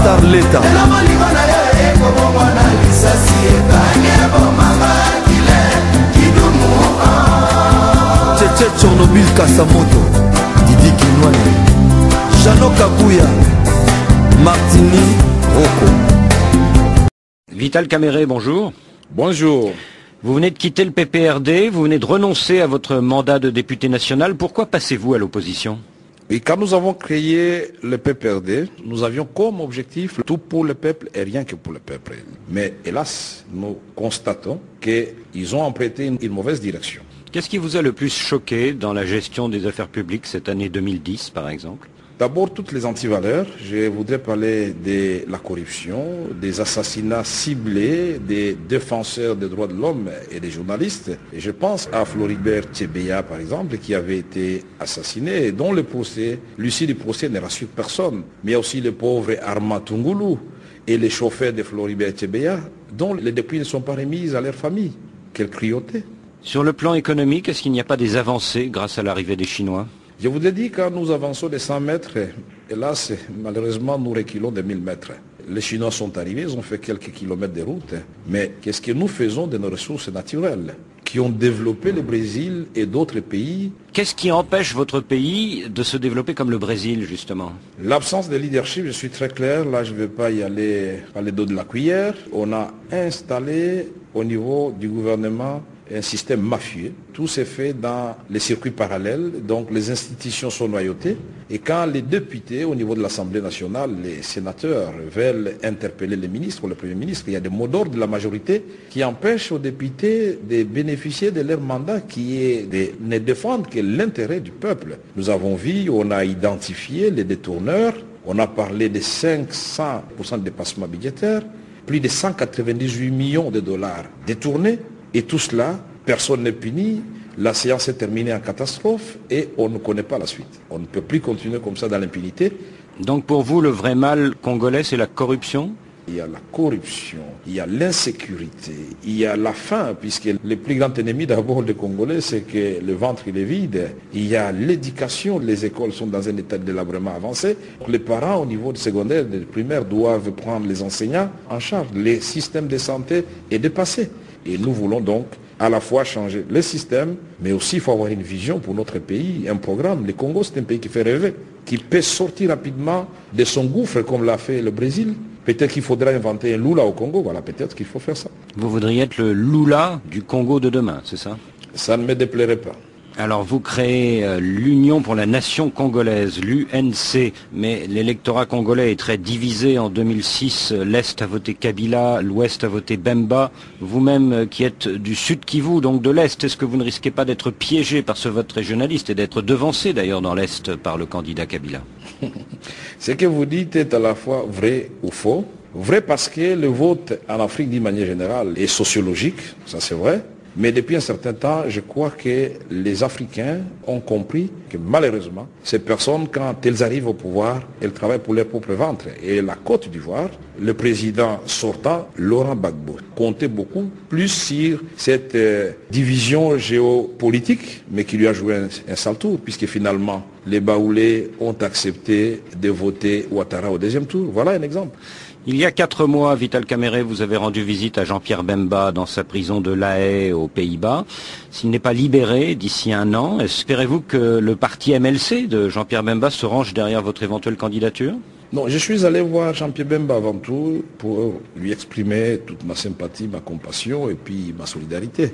Starleta Tchétché Tchernobyl Kasamoto Didi Kinouane Jano Kabuya Martini Rocco. Vital Caméré, bonjour. Bonjour. Vous venez de quitter le PPRD, vous venez de renoncer à votre mandat de député national. Pourquoi passez-vous à l'opposition? Et quand nous avons créé le PPRD, nous avions comme objectif tout pour le peuple et rien que pour le peuple. Mais hélas, nous constatons qu'ils ont emprunté une mauvaise direction. Qu'est-ce qui vous a le plus choqué dans la gestion des affaires publiques cette année 2010, par exemple? D'abord, toutes les antivaleurs. Je voudrais parler de la corruption, des assassinats ciblés, des défenseurs des droits de l'homme et des journalistes. Et je pense à Floribert Chebeya, par exemple, qui avait été assassiné et dont le procès, l'issue du procès ne rassure personne. Mais il y a aussi le pauvre Arma Tungulu et les chauffeurs de Floribert Chebeya, dont les dépouilles ne sont pas remises à leur famille. Quelle cruauté! Sur le plan économique, est-ce qu'il n'y a pas des avancées grâce à l'arrivée des Chinois? Je vous ai dit, quand nous avançons de 100 mètres, hélas, malheureusement, nous reculons de 1000 mètres. Les Chinois sont arrivés, ils ont fait quelques kilomètres de route. Mais qu'est-ce que nous faisons de nos ressources naturelles qui ont développé le Brésil et d'autres pays? Qu'est-ce qui empêche votre pays de se développer comme le Brésil, justement? L'absence de leadership, je suis très clair. Là, je ne vais pas y aller à les dos de la cuillère. On a installé au niveau du gouvernement un système mafieux. Tout s'est fait dans les circuits parallèles, donc les institutions sont noyautées. Et quand les députés au niveau de l'Assemblée nationale, les sénateurs veulent interpeller les ministres ou le Premier ministre, il y a des mots d'ordre de la majorité qui empêchent aux députés de bénéficier de leur mandat qui est de ne défendre que l'intérêt du peuple. Nous avons vu, on a identifié les détourneurs, on a parlé de 500% de dépassement budgétaire, plus de 198 millions de dollars détournés. Et tout cela, personne n'est puni, la séance est terminée en catastrophe et on ne connaît pas la suite. On ne peut plus continuer comme ça dans l'impunité. Donc pour vous, le vrai mal congolais, c'est la corruption? Il y a la corruption, il y a l'insécurité, il y a la faim, puisque le plus grand ennemi d'abord des Congolais, c'est que le ventre il est vide. Il y a l'éducation, les écoles sont dans un état de délabrement avancé. Les parents au niveau du secondaire, du primaire, doivent prendre les enseignants en charge. Le système de santé est dépassé. Et nous voulons donc à la fois changer le système, mais aussi il faut avoir une vision pour notre pays, un programme. Le Congo, c'est un pays qui fait rêver, qui peut sortir rapidement de son gouffre comme l'a fait le Brésil. Peut-être qu'il faudra inventer un Lula au Congo, voilà, peut-être qu'il faut faire ça. Vous voudriez être le Lula du Congo de demain, c'est ça? Ça ne me déplairait pas. Alors vous créez l'Union pour la nation congolaise, l'UNC, mais l'électorat congolais est très divisé. En 2006, l'Est a voté Kabila, l'Ouest a voté Bemba. Vous-même qui êtes du Sud Kivu, donc de l'Est, est-ce que vous ne risquez pas d'être piégé par ce vote régionaliste et d'être devancé d'ailleurs dans l'Est par le candidat Kabila? Ce que vous dites est à la fois vrai ou faux. Vrai parce que le vote en Afrique d'une manière générale est sociologique, ça c'est vrai. Mais depuis un certain temps, je crois que les Africains ont compris que malheureusement, ces personnes, quand elles arrivent au pouvoir, elles travaillent pour leur propre ventre. Et la Côte d'Ivoire, le président sortant, Laurent Gbagbo, comptait beaucoup plus sur cette division géopolitique, mais qui lui a joué un sale tour, puisque finalement, les Baoulés ont accepté de voter Ouattara au deuxième tour. Voilà un exemple. Il y a 4 mois, Vital Caméré, vous avez rendu visite à Jean-Pierre Bemba dans sa prison de La Haye aux Pays-Bas. S'il n'est pas libéré d'ici 1 an, espérez-vous que le parti MLC de Jean-Pierre Bemba se range derrière votre éventuelle candidature? Non, je suis allé voir Jean-Pierre Bemba avant tout pour lui exprimer toute ma sympathie, ma compassion et puis ma solidarité.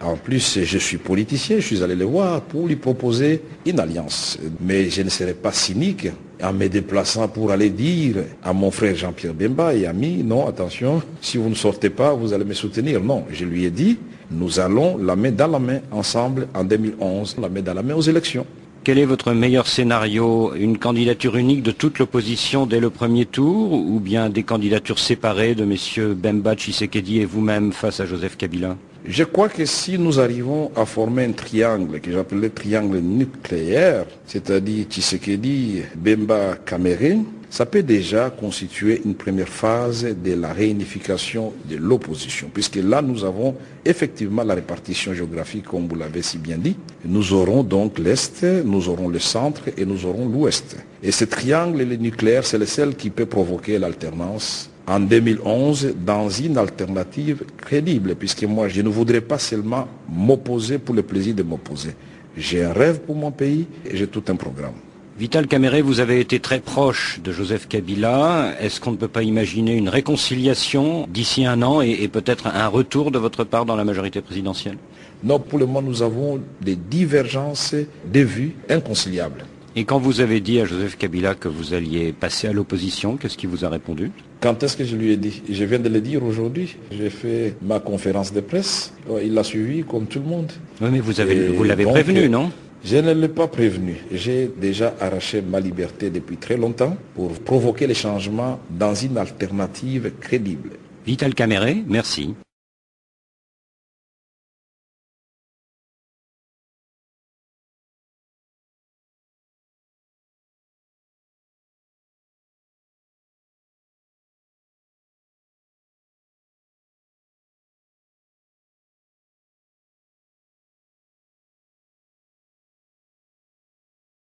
En plus, je suis politicien, je suis allé le voir pour lui proposer une alliance. Mais je ne serai pas cynique en me déplaçant pour aller dire à mon frère Jean-Pierre Bemba et amis, non, attention, si vous ne sortez pas, vous allez me soutenir. Non, je lui ai dit, nous allons la main dans la main ensemble en 2011, la main dans la main aux élections. Quel est votre meilleur scénario? Une candidature unique de toute l'opposition dès le premier tour ou bien des candidatures séparées de messieurs Bemba, Tshisekedi et vous-même face à Joseph Kabila? Je crois que si nous arrivons à former un triangle que j'appelle le triangle nucléaire, c'est-à-dire Tshisekedi, Bemba, Caméré, ça peut déjà constituer une première phase de la réunification de l'opposition, puisque là nous avons effectivement la répartition géographique, comme vous l'avez si bien dit. Nous aurons donc l'Est, nous aurons le centre et nous aurons l'Ouest. Et ce triangle, le nucléaire, c'est le seul qui peut provoquer l'alternance en 2011 dans une alternative crédible, puisque moi je ne voudrais pas seulement m'opposer pour le plaisir de m'opposer. J'ai un rêve pour mon pays et j'ai tout un programme. Vital Kamerhe, vous avez été très proche de Joseph Kabila. Est-ce qu'on ne peut pas imaginer une réconciliation d'ici un an et peut-être un retour de votre part dans la majorité présidentielle? Non, pour le moment nous avons des divergences de vues inconciliables. Et quand vous avez dit à Joseph Kabila que vous alliez passer à l'opposition, qu'est-ce qu'il vous a répondu? Quand est-ce que je lui ai dit? Je viens de le dire aujourd'hui. J'ai fait ma conférence de presse. Il l'a suivi comme tout le monde. Oui, mais vous l'avez prévenu, non? Je ne l'ai pas prévenu. J'ai déjà arraché ma liberté depuis très longtemps pour provoquer les changements dans une alternative crédible. Vital Kamerhe, merci.